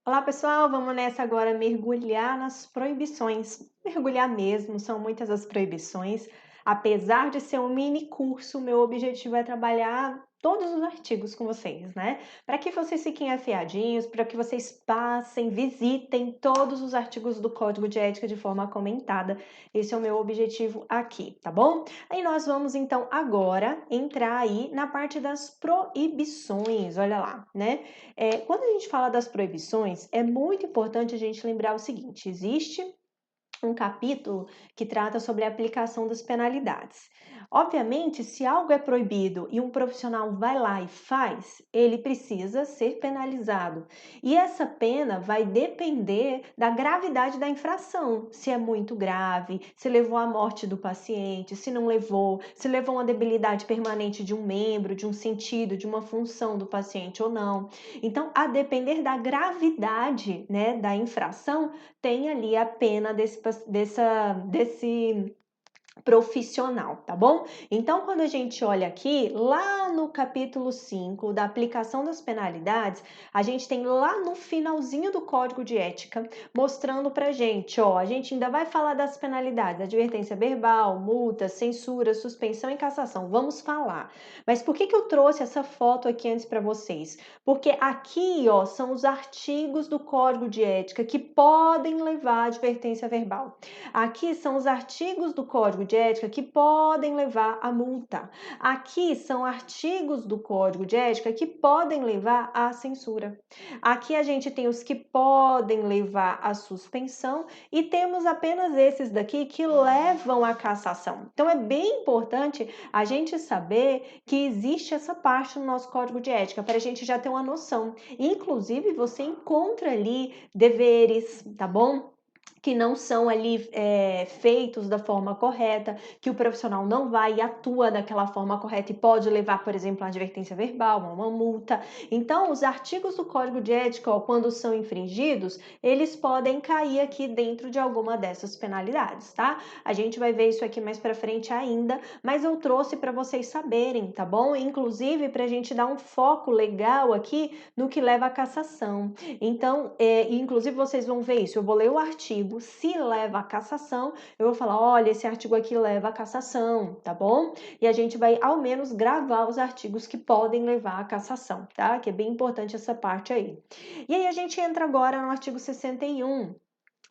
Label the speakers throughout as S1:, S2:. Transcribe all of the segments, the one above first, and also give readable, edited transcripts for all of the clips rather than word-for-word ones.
S1: Olá, pessoal, vamos nessa agora mergulhar nas proibições. Mergulhar mesmo, são muitas as proibições. Apesar de ser um mini curso, meu objetivo é trabalhar todos os artigos com vocês, né? Para que vocês fiquem afiadinhos, para que vocês passem, visitem todos os artigos do Código de Ética de forma comentada. Esse é o meu objetivo aqui, tá bom? Aí nós vamos então agora entrar aí na parte das proibições, olha lá, né? Quando a gente fala das proibições, é muito importante a gente lembrar o seguinte: existe um capítulo que trata sobre a aplicação das penalidades. Obviamente, se algo é proibido e um profissional vai lá e faz, ele precisa ser penalizado. E essa pena vai depender da gravidade da infração, se é muito grave, se levou à morte do paciente, se não levou, se levou a uma debilidade permanente de um membro, de um sentido, de uma função do paciente ou não. Então, a depender da gravidade, né, da infração, tem ali a pena desse profissional, tá bom? Então, quando a gente olha aqui, lá no capítulo 5 da aplicação das penalidades, a gente tem lá no finalzinho do Código de Ética, mostrando pra gente, ó, a gente ainda vai falar das penalidades, advertência verbal, multa, censura, suspensão e cassação, vamos falar. Mas por que eu trouxe essa foto aqui antes para vocês? Porque aqui, ó, são os artigos do Código de Ética que podem levar à advertência verbal. Aqui são os artigos do Código de Ética que podem levar à multa. Aqui são artigos do Código de Ética que podem levar à censura. Aqui a gente tem os que podem levar à suspensão e temos apenas esses daqui que levam à cassação. Então é bem importante a gente saber que existe essa parte no nosso Código de Ética para a gente já ter uma noção. Inclusive você encontra ali deveres, tá bom? Que não são ali feitos da forma correta, que o profissional não vai e atua daquela forma correta e pode levar, por exemplo, a advertência verbal, uma multa. Então, os artigos do Código de Ética, ó, quando são infringidos, eles podem cair aqui dentro de alguma dessas penalidades, tá? A gente vai ver isso aqui mais para frente ainda, mas eu trouxe para vocês saberem, tá bom? Inclusive para a gente dar um foco legal aqui no que leva à cassação. Então, inclusive vocês vão ver isso. Eu vou ler o artigo, se leva à cassação, eu vou falar, olha, esse artigo aqui leva à cassação, tá bom? E a gente vai ao menos gravar os artigos que podem levar à cassação, tá? Que é bem importante essa parte aí. E aí a gente entra agora no artigo 61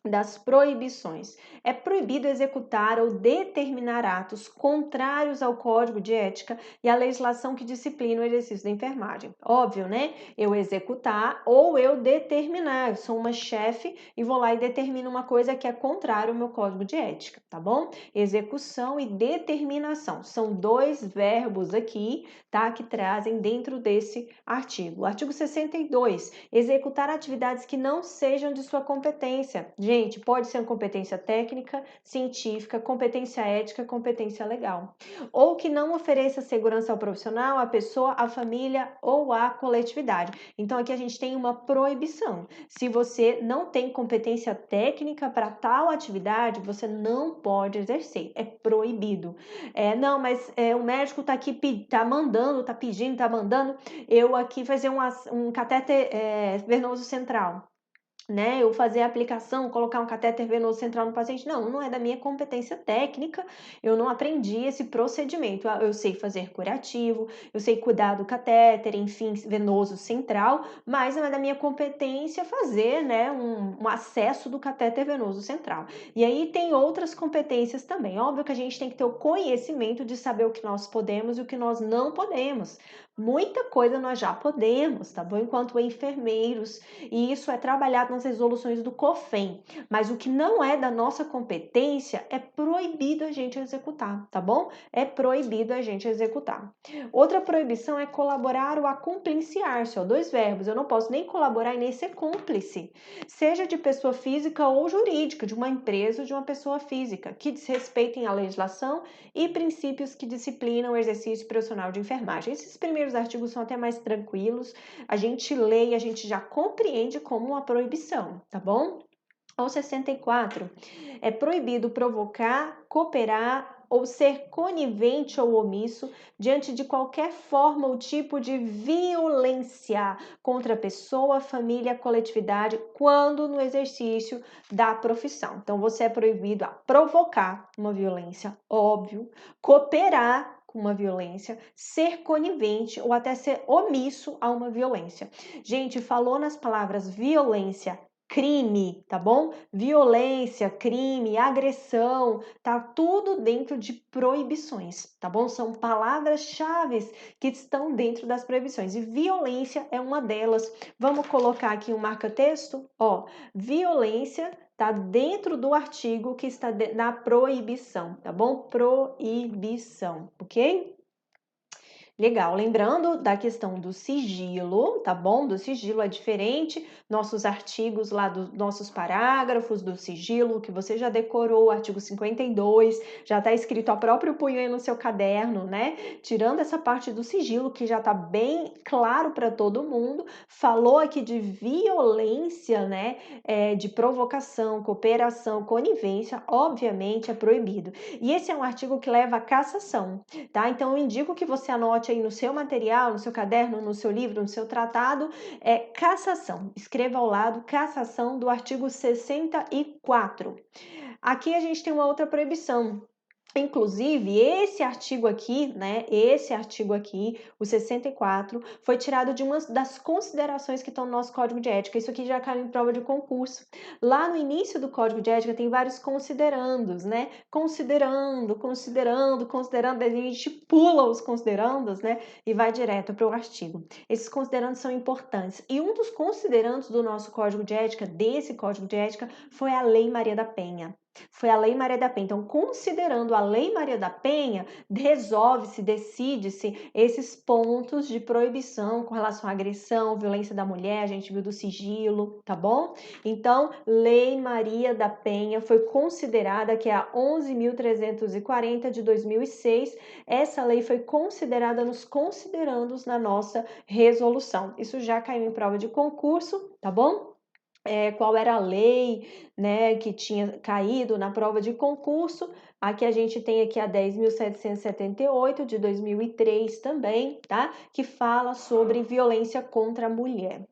S1: das proibições. É proibido executar ou determinar atos contrários ao Código de Ética e à legislação que disciplina o exercício da enfermagem. Óbvio, né? Eu executar ou eu determinar. Eu sou uma chefe e vou lá e determino uma coisa que é contrária ao meu Código de Ética, tá bom? Execução e determinação. São dois verbos aqui, tá? Que trazem dentro desse artigo. O artigo 62. Executar atividades que não sejam de sua competência. Gente, pode ser uma competência técnica, científica, competência ética, competência legal. Ou que não ofereça segurança ao profissional, à pessoa, à família ou à coletividade. Então aqui a gente tem uma proibição. Se você não tem competência técnica para tal atividade, você não pode exercer. É proibido. Não, mas o médico está aqui, está mandando, está pedindo, está mandando eu aqui fazer um catéter venoso central, né? Eu fazer a aplicação, colocar um catéter venoso central no paciente. Não, não é da minha competência técnica, eu não aprendi esse procedimento. Eu sei fazer curativo, eu sei cuidar do catéter, enfim, venoso central, mas não é da minha competência fazer, né, um acesso do catéter venoso central. E aí tem outras competências também. Óbvio que a gente tem que ter o conhecimento de saber o que nós podemos e o que nós não podemos. Muita coisa nós já podemos, tá bom? Enquanto enfermeiros, e isso é trabalhado nas resoluções do COFEN, mas o que não é da nossa competência é proibido a gente executar, tá bom? É proibido a gente executar. Outra proibição é colaborar ou acumpliciar-se, ó, dois verbos, eu não posso nem colaborar e nem ser cúmplice, seja de pessoa física ou jurídica, de uma empresa ou de uma pessoa física, que desrespeitem a legislação e princípios que disciplinam o exercício profissional de enfermagem. Esses primeiros artigos são até mais tranquilos, a gente lê e a gente já compreende como uma proibição, tá bom? Ao 64, é proibido provocar, cooperar ou ser conivente ou omisso diante de qualquer forma ou tipo de violência contra a pessoa, família, coletividade, quando no exercício da profissão. Então, você é proibido a provocar uma violência, óbvio, cooperar com uma violência, ser conivente ou até ser omisso a uma violência. Gente, falou nas palavras violência, crime, tá bom? Violência, crime, agressão, tá tudo dentro de proibições, tá bom? São palavras-chave que estão dentro das proibições e violência é uma delas. Vamos colocar aqui um marca-texto? Ó, violência tá dentro do artigo que está na proibição, tá bom? Proibição, ok? Legal, lembrando da questão do sigilo, tá bom? Do sigilo é diferente, nossos artigos lá dos nossos parágrafos do sigilo, que você já decorou, o artigo 52, já tá escrito a próprio punho aí no seu caderno, né? Tirando essa parte do sigilo, que já tá bem claro para todo mundo, falou aqui de violência, né? De provocação, cooperação, conivência, obviamente é proibido. E esse é um artigo que leva à cassação, tá? Então eu indico que você anote aí no seu material, no seu caderno, no seu livro, no seu tratado, cassação. Escreva ao lado cassação do artigo 64. Aqui a gente tem uma outra proibição. Inclusive, esse artigo aqui, né? Esse artigo aqui, o 64, foi tirado de uma das considerações que estão no nosso Código de Ética. Isso aqui já caiu em prova de concurso. Lá no início do Código de Ética tem vários considerandos, né? Considerando, a gente pula os considerandos, né? E vai direto para o artigo. Esses considerandos são importantes. E um dos considerandos do nosso Código de Ética, desse Código de Ética, foi a Lei Maria da Penha. Foi a Lei Maria da Penha. Então, considerando a Lei Maria da Penha, resolve-se, decide-se esses pontos de proibição com relação à agressão, violência da mulher, a gente viu do sigilo, tá bom? Então, Lei Maria da Penha foi considerada, que é a 11.340 de 2006, essa lei foi considerada nos considerandos na nossa resolução. Isso já caiu em prova de concurso, tá bom? Qual era a lei, né, que tinha caído na prova de concurso. Aqui a gente tem aqui a 10.778 de 2003 também, tá? Que fala sobre violência contra a mulher.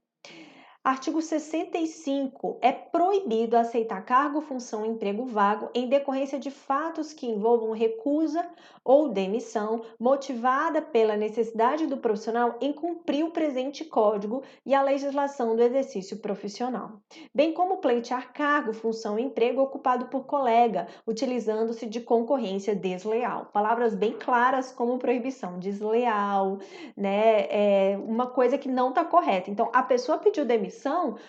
S1: Artigo 65. É proibido aceitar cargo, função, emprego vago em decorrência de fatos que envolvam recusa ou demissão motivada pela necessidade do profissional em cumprir o presente código e a legislação do exercício profissional, bem como pleitear cargo, função, emprego ocupado por colega, utilizando-se de concorrência desleal. Palavras bem claras como proibição, desleal, né? Uma coisa que não está correta. Então, a pessoa pediu demissão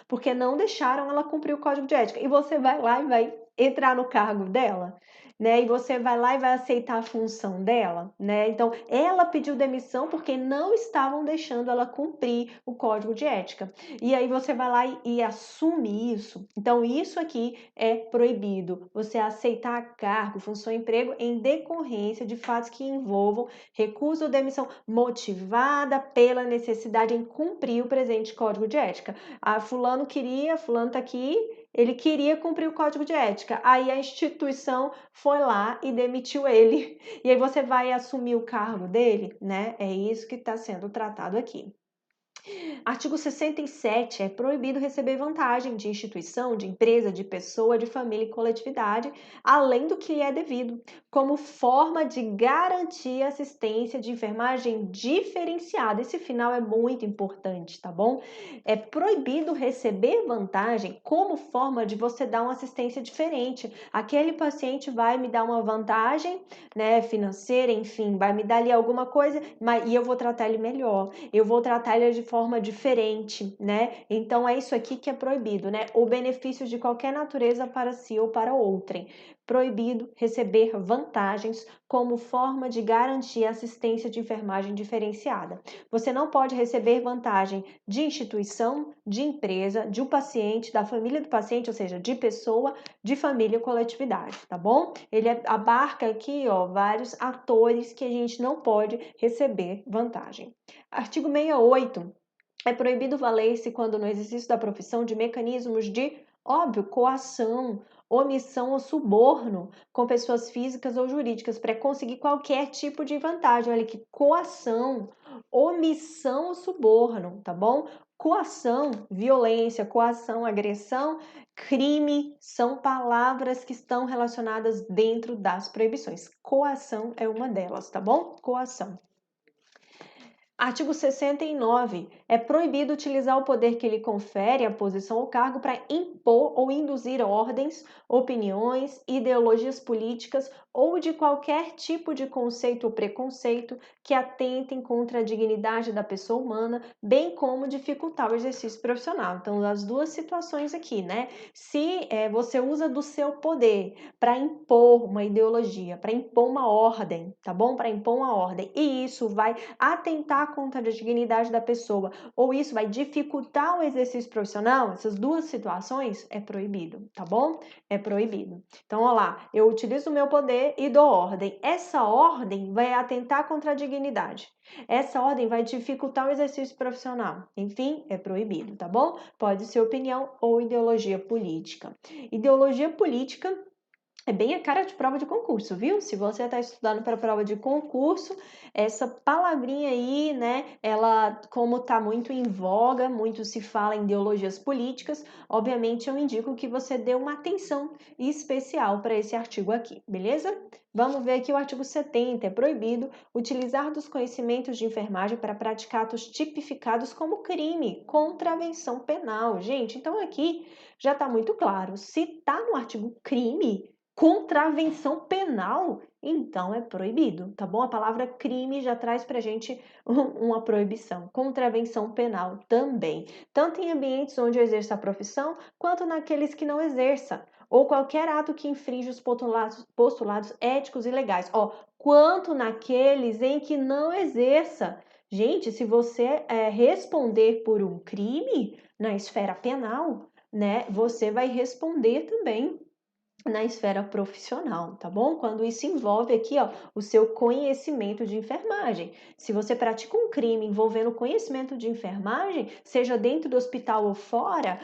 S1: porque não deixaram ela cumprir o código de ética. E você vai lá e vai entrar no cargo dela, né? E você vai lá e vai aceitar a função dela, né? Então, ela pediu demissão porque não estavam deixando ela cumprir o código de ética. E aí você vai lá e assume isso. Então, isso aqui é proibido. Você aceitar cargo, função, emprego em decorrência de fatos que envolvam recusa ou demissão motivada pela necessidade em cumprir o presente código de ética. Fulano tá aqui, ele queria cumprir o código de ética. Aí a instituição foi lá e demitiu ele. E aí você vai assumir o cargo dele, né? É isso que está sendo tratado aqui. Artigo 67. É proibido receber vantagem de instituição, de empresa, de pessoa, de família e coletividade, além do que lhe é devido, como forma de garantir assistência de enfermagem diferenciada. Esse final é muito importante, tá bom? É proibido receber vantagem como forma de você dar uma assistência diferente. Aquele paciente vai me dar uma vantagem, né, financeira, enfim, vai me dar ali alguma coisa, e eu vou tratar ele melhor. Eu vou tratar ele de forma diferente, né? Então é isso aqui que é proibido, né? O benefício de qualquer natureza para si ou para outrem. Proibido receber vantagens como forma de garantir assistência de enfermagem diferenciada. Você não pode receber vantagem de instituição, de empresa, de um paciente, da família do paciente, ou seja, de pessoa, de família ou coletividade, tá bom? Ele abarca aqui, ó, vários atores que a gente não pode receber vantagem. Artigo 68. É proibido valer-se, quando no exercício da profissão, de mecanismos de, óbvio, coação omissão ou suborno com pessoas físicas ou jurídicas para conseguir qualquer tipo de vantagem. Olha que coação, omissão ou suborno, tá bom? Coação, violência, coação, agressão, crime são palavras que estão relacionadas dentro das proibições. Coação é uma delas, tá bom? Coação. Artigo 69. É proibido utilizar o poder que lhe confere a posição ou cargo para impor ou induzir ordens, opiniões, ideologias políticas ou de qualquer tipo de conceito ou preconceito que atentem contra a dignidade da pessoa humana, bem como dificultar o exercício profissional. Então, as duas situações aqui, né? Se você usa do seu poder para impor uma ideologia, para impor uma ordem, tá bom? Para impor uma ordem, e isso vai atentar contra a dignidade da pessoa, ou isso vai dificultar o exercício profissional, essas duas situações é proibido, tá bom? É proibido. Então, olha lá, eu utilizo o meu poder e dou ordem. Essa ordem vai atentar contra a dignidade. Essa ordem vai dificultar o exercício profissional. Enfim, é proibido, tá bom? Pode ser opinião ou ideologia política. Ideologia política é bem a cara de prova de concurso, viu? Se você está estudando para prova de concurso, essa palavrinha aí, né? Ela, como está muito em voga, muito se fala em ideologias políticas, obviamente eu indico que você dê uma atenção especial para esse artigo aqui, beleza? Vamos ver aqui o artigo 70. É proibido utilizar dos conhecimentos de enfermagem para praticar atos tipificados como crime, contravenção penal. Gente, então aqui já está muito claro. Se está no artigo crime, contravenção penal, então é proibido, tá bom? A palavra crime já traz pra gente uma proibição. Contravenção penal também, tanto em ambientes onde exerça a profissão, quanto naqueles que não exerça, ou qualquer ato que infringe os postulados éticos e legais, ó, quanto naqueles em que não exerça. Gente, se você responder por um crime na esfera penal, né, você vai responder também na esfera profissional, tá bom? Quando isso envolve aqui, ó, o seu conhecimento de enfermagem. Se você pratica um crime envolvendo conhecimento de enfermagem, seja dentro do hospital ou fora,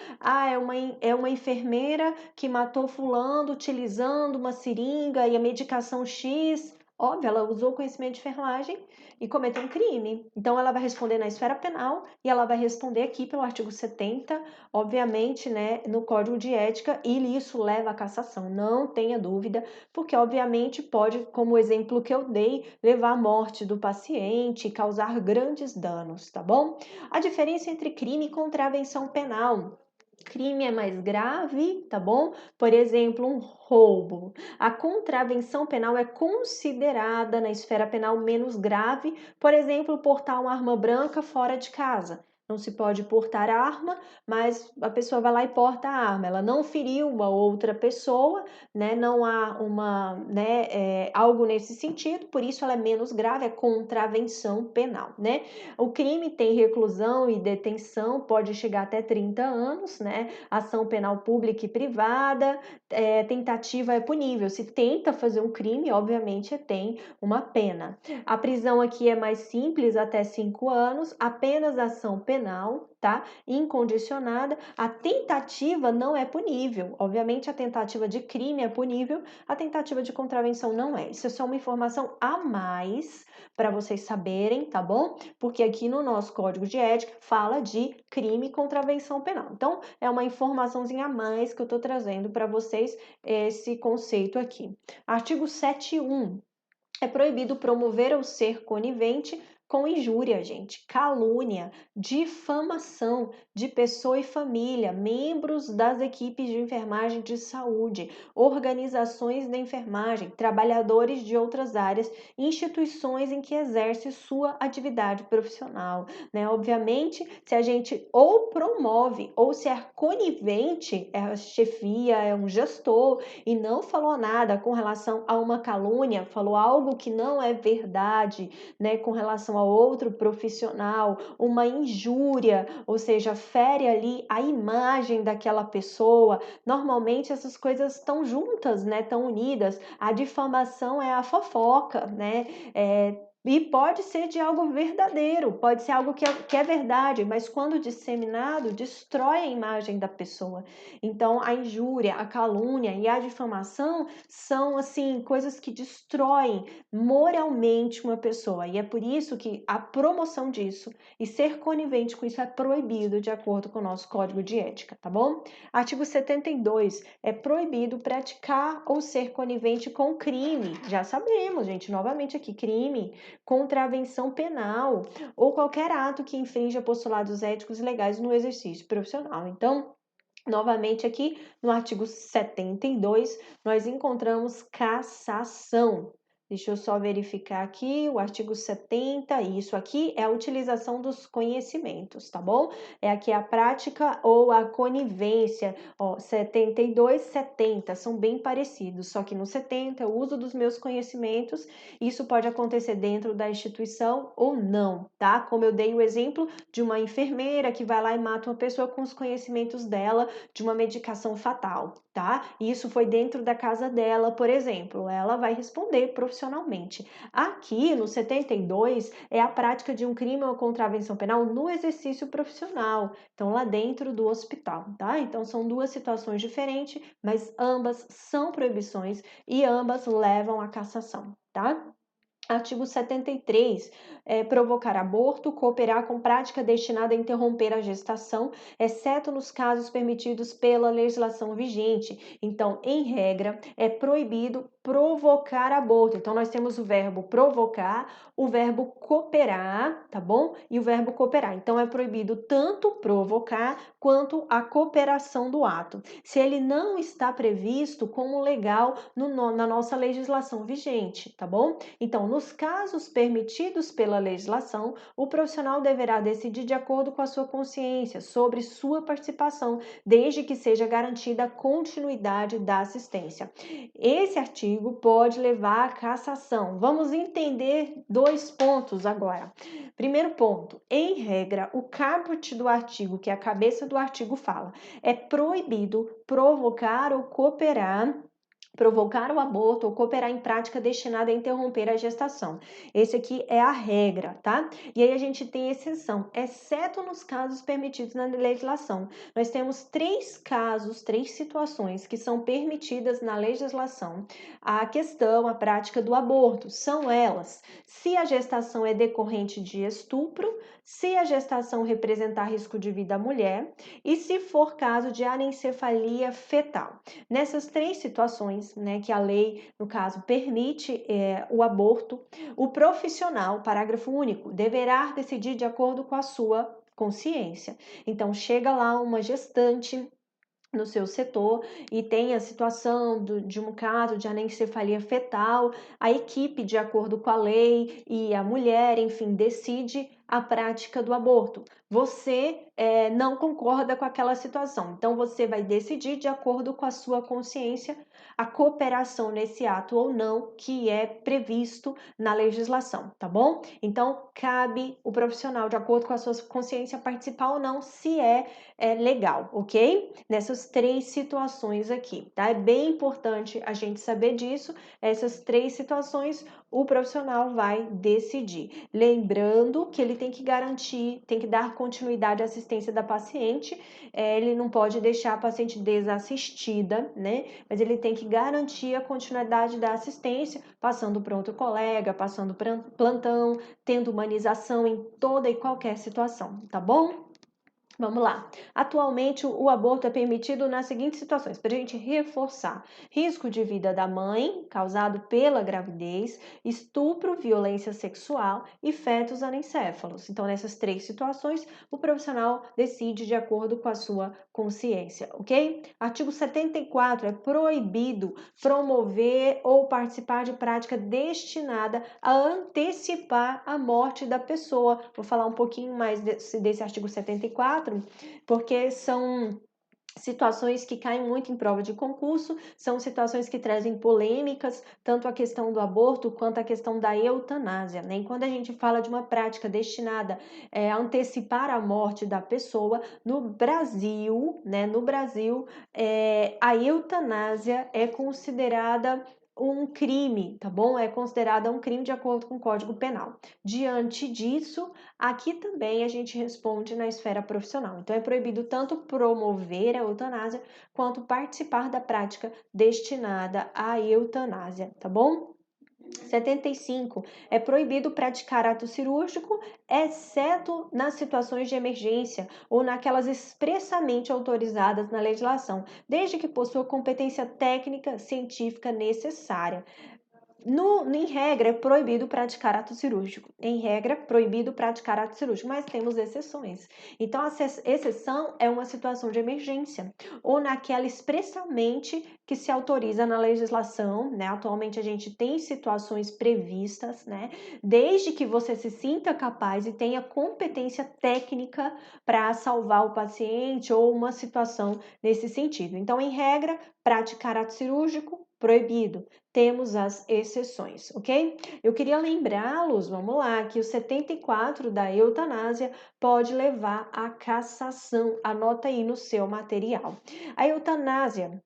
S1: é uma enfermeira que matou fulano utilizando uma seringa e a medicação X. Óbvio, ela usou conhecimento de enfermagem e cometeu um crime. Então, ela vai responder na esfera penal e ela vai responder aqui pelo artigo 70, obviamente, né, no Código de Ética, e isso leva à cassação, não tenha dúvida, porque obviamente pode, como o exemplo que eu dei, levar à morte do paciente e causar grandes danos, tá bom? A diferença entre crime e contravenção penal. Crime é mais grave, tá bom? Por exemplo, um roubo. A contravenção penal é considerada na esfera penal menos grave, por exemplo, portar uma arma branca fora de casa. Não se pode portar arma, mas a pessoa vai lá e porta a arma. Ela não feriu uma outra pessoa, né? Não há algo nesse sentido, por isso ela é menos grave, é contravenção penal, né? O crime tem reclusão e detenção, pode chegar até 30 anos, né? Ação penal pública e privada, tentativa é punível. Se tenta fazer um crime, obviamente tem uma pena. A prisão aqui é mais simples, até 5 anos, apenas ação penal, tá? Incondicionada. A tentativa não é punível. Obviamente, a tentativa de crime é punível, a tentativa de contravenção não é. Isso é só uma informação a mais para vocês saberem, tá bom? Porque aqui no nosso Código de Ética fala de crime e contravenção penal. Então, é uma informaçãozinha a mais que eu estou trazendo para vocês esse conceito aqui. Artigo 7.1. É proibido promover ou ser conivente com injúria, gente, calúnia, difamação de pessoa e família, membros das equipes de enfermagem de saúde, organizações da enfermagem, trabalhadores de outras áreas, instituições em que exerce sua atividade profissional, né? Obviamente, se a gente ou promove ou se é conivente, é a chefia, é um gestor e não falou nada com relação a uma calúnia, falou algo que não é verdade, né, com relação a outro profissional, uma injúria, ou seja, fere ali a imagem daquela pessoa. Normalmente essas coisas estão juntas, né, estão unidas. A difamação é a fofoca, né? E pode ser de algo verdadeiro, pode ser algo que é verdade, mas quando disseminado, destrói a imagem da pessoa. Então, a injúria, a calúnia e a difamação são, assim, coisas que destroem moralmente uma pessoa. E é por isso que a promoção disso e ser conivente com isso é proibido de acordo com o nosso Código de Ética, tá bom? Artigo 72, é proibido praticar ou ser conivente com crime. Já sabemos, gente, novamente aqui, crime, contravenção penal ou qualquer ato que infrinja postulados éticos e legais no exercício profissional. Então, novamente aqui no artigo 72, nós encontramos cassação. Deixa eu só verificar aqui o artigo 70, isso aqui é a utilização dos conhecimentos, tá bom? É aqui a prática ou a conivência, ó, 72, 70, são bem parecidos, só que no 70, o uso dos meus conhecimentos, isso pode acontecer dentro da instituição ou não, tá? Como eu dei o exemplo de uma enfermeira que vai lá e mata uma pessoa com os conhecimentos dela de uma medicação fatal, tá? E isso foi dentro da casa dela, por exemplo, ela vai responder profissionalmente. Aqui no 72 é a prática de um crime ou contravenção penal no exercício profissional, então lá dentro do hospital, tá? Então são duas situações diferentes, mas ambas são proibições e ambas levam à cassação, tá? Artigo 73, provocar aborto, cooperar com prática destinada a interromper a gestação, exceto nos casos permitidos pela legislação vigente. Então, em regra, é proibido provocar aborto. Então, nós temos o verbo provocar, o verbo cooperar, tá bom? E o verbo cooperar. Então, é proibido tanto provocar quanto a cooperação do ato. Se ele não está previsto como legal na nossa legislação vigente, tá bom? Então, nos casos permitidos pela legislação, o profissional deverá decidir de acordo com a sua consciência sobre sua participação, desde que seja garantida a continuidade da assistência. Esse artigo pode levar à cassação. Vamos entender dois pontos agora. Primeiro ponto, em regra, o caput do artigo, que é a cabeça do artigo fala, é proibido provocar ou provocar o aborto ou cooperar em prática destinada a interromper a gestação. Esse aqui é a regra, tá? E aí a gente tem exceção, exceto nos casos permitidos na legislação. Nós temos três casos, três situações que são permitidas na legislação. A questão, a prática do aborto, são elas: se a gestação é decorrente de estupro, se a gestação representar risco de vida à mulher e se for caso de anencefalia fetal. Nessas três situações, né, que a lei, no caso, permite o aborto, o profissional, parágrafo único, deverá decidir de acordo com a sua consciência. Então, chega lá uma gestante no seu setor e tem a situação de um caso de anencefalia fetal, a equipe, de acordo com a lei, e a mulher, enfim, decide a prática do aborto. Você não concorda com aquela situação, então você vai decidir de acordo com a sua consciência a cooperação nesse ato ou não que é previsto na legislação, tá bom? Então, cabe o profissional, de acordo com a sua consciência, participar ou não, se é legal, ok? Nessas três situações aqui, tá? É bem importante a gente saber disso. Essas três situações, o profissional vai decidir. Lembrando que ele tem que garantir, tem que dar continuidade à assistência da paciente, ele não pode deixar a paciente desassistida, né? Mas ele tem que garantir a continuidade da assistência, passando para outro colega, passando para plantão, tendo humanização em toda e qualquer situação, tá bom? Vamos lá. Atualmente, o aborto é permitido nas seguintes situações, para a gente reforçar: risco de vida da mãe, causado pela gravidez, estupro, violência sexual e fetos anencéfalos. Então, nessas três situações, o profissional decide de acordo com a sua consciência, ok? Artigo 74, é proibido promover ou participar de prática destinada a antecipar a morte da pessoa. Vou falar um pouquinho mais desse artigo 74, porque são situações que caem muito em prova de concurso, são situações que trazem polêmicas, tanto a questão do aborto quanto a questão da eutanásia, né? E quando a gente fala de uma prática destinada a antecipar a morte da pessoa, no Brasil, né? No Brasil, a eutanásia é considerada um crime, tá bom? É considerada um crime de acordo com o Código Penal. Diante disso, aqui também a gente responde na esfera profissional. Então, é proibido tanto promover a eutanásia quanto participar da prática destinada à eutanásia, tá bom? 75. É proibido praticar ato cirúrgico, exceto nas situações de emergência ou naquelas expressamente autorizadas na legislação, desde que possua competência técnica científica necessária. Em regra, é proibido praticar ato cirúrgico. Em regra, proibido praticar ato cirúrgico, mas temos exceções. Então, a exceção é uma situação de emergência, ou naquela expressamente que se autoriza na legislação, né? Atualmente a gente tem situações previstas, né? Desde que você se sinta capaz e tenha competência técnica para salvar o paciente ou uma situação nesse sentido. Então, em regra, praticar ato cirúrgico, proibido. Temos as exceções, ok? Eu queria lembrá-los, vamos lá, que o 74 da eutanásia pode levar à cassação. Anota aí no seu material. A eutanásia,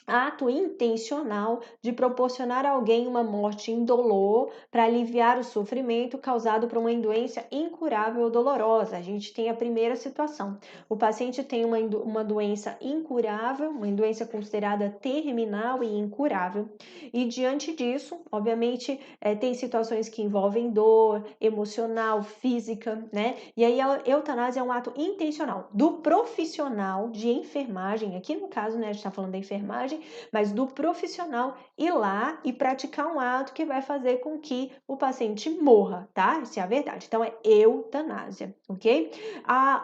S1: ato intencional de proporcionar a alguém uma morte indolor para aliviar o sofrimento causado por uma doença incurável ou dolorosa. A gente tem a primeira situação. O paciente tem uma doença incurável, uma doença considerada terminal e incurável. E diante disso, obviamente, tem situações que envolvem dor emocional, física, né? E aí a eutanásia é um ato intencional do profissional de enfermagem, aqui no caso, né, a gente está falando da enfermagem, mas do profissional ir lá e praticar um ato que vai fazer com que o paciente morra, tá? Isso é a verdade. Então, é eutanásia, ok?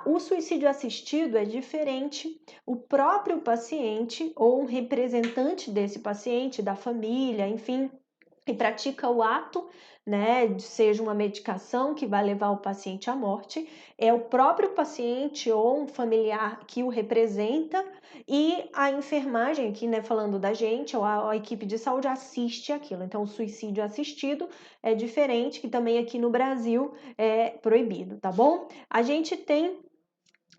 S1: O suicídio assistido é diferente. O próprio paciente ou um representante desse paciente, da família, enfim, e pratica o ato, né, seja uma medicação que vai levar o paciente à morte, é o próprio paciente ou um familiar que o representa e a enfermagem, aqui, né, falando da gente, ou a equipe de saúde assiste aquilo. Então, o suicídio assistido é diferente, que também aqui no Brasil é proibido, tá bom? A gente tem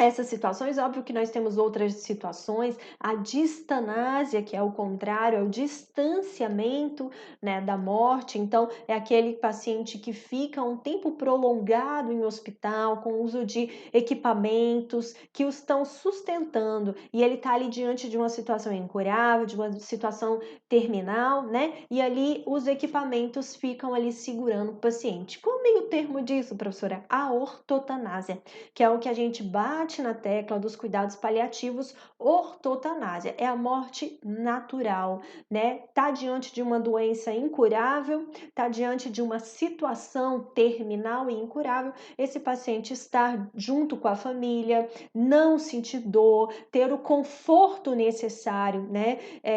S1: essas situações, óbvio que nós temos outras situações, a distanásia, que é o contrário, é o distanciamento, né, da morte. Então, é aquele paciente que fica um tempo prolongado em hospital, com uso de equipamentos que o estão sustentando, e ele está ali diante de uma situação incurável, de uma situação terminal, né? E ali os equipamentos ficam ali segurando o paciente. Qual é o meio termo disso, professora? A ortotanásia, que é o que a gente bate na tecla dos cuidados paliativos. Ortotanásia é a morte natural, né? Tá diante de uma doença incurável, tá diante de uma situação terminal e incurável, esse paciente estar junto com a família, não sentir dor, ter o conforto necessário, né,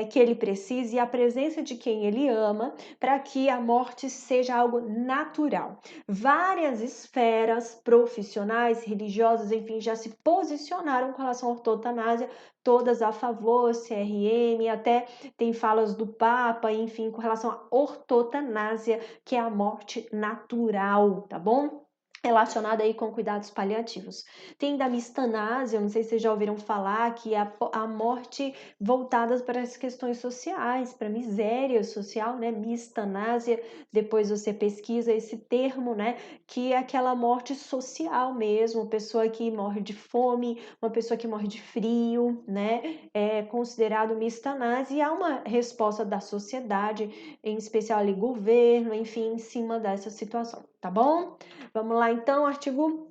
S1: que ele precisa e a presença de quem ele ama, para que a morte seja algo natural. Várias esferas profissionais, religiosas, enfim, já se posicionaram com relação à ortotanásia, todas a favor, CRM, até tem falas do Papa, enfim, com relação à ortotanásia, que é a morte natural, tá bom? Relacionada aí com cuidados paliativos. Tem da mistanásia, não sei se vocês já ouviram falar, que é a morte voltada para as questões sociais, para a miséria social, né? Mistanásia, depois você pesquisa esse termo, né? Que é aquela morte social mesmo, pessoa que morre de fome, uma pessoa que morre de frio, né? É considerado mistanásia e há uma resposta da sociedade, em especial ali governo, enfim, em cima dessa situação, tá bom? Vamos lá então, artigo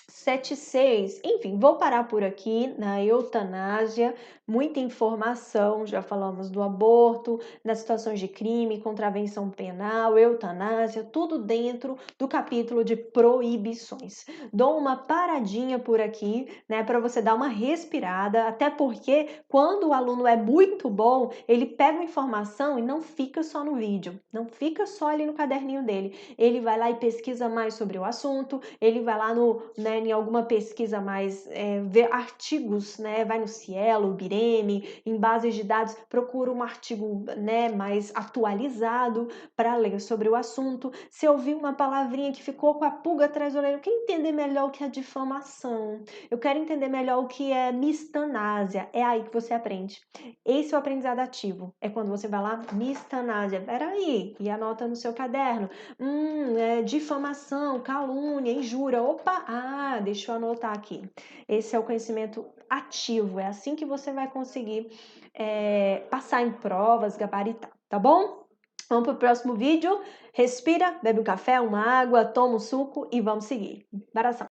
S1: 76. Enfim, vou parar por aqui na eutanásia. Muita informação, já falamos do aborto, nas situações de crime, contravenção penal, eutanásia, tudo dentro do capítulo de proibições. Dou uma paradinha por aqui, né, para você dar uma respirada, até porque quando o aluno é muito bom, ele pega a informação e não fica só no vídeo, não fica só ali no caderninho dele. Ele vai lá e pesquisa mais sobre o assunto, ele vai lá no, né, em em alguma pesquisa mais, ver artigos, né, vai no Cielo, Bireme, em bases de dados, procura um artigo, né, mais atualizado para ler sobre o assunto. Se ouvir uma palavrinha que ficou com a pulga atrás da orelha, eu quero entender melhor o que é difamação, eu quero entender melhor o que é mistanásia, é aí que você aprende. Esse é o aprendizado ativo, é quando você vai lá, mistanásia, peraí, e anota no seu caderno, difamação, calúnia, injúria, opa, deixa eu anotar aqui. Esse é o conhecimento ativo, é assim que você vai conseguir passar em provas, gabaritar, tá bom? Vamos para o próximo vídeo. Respira, bebe um café, uma água, toma um suco e vamos seguir. Baração.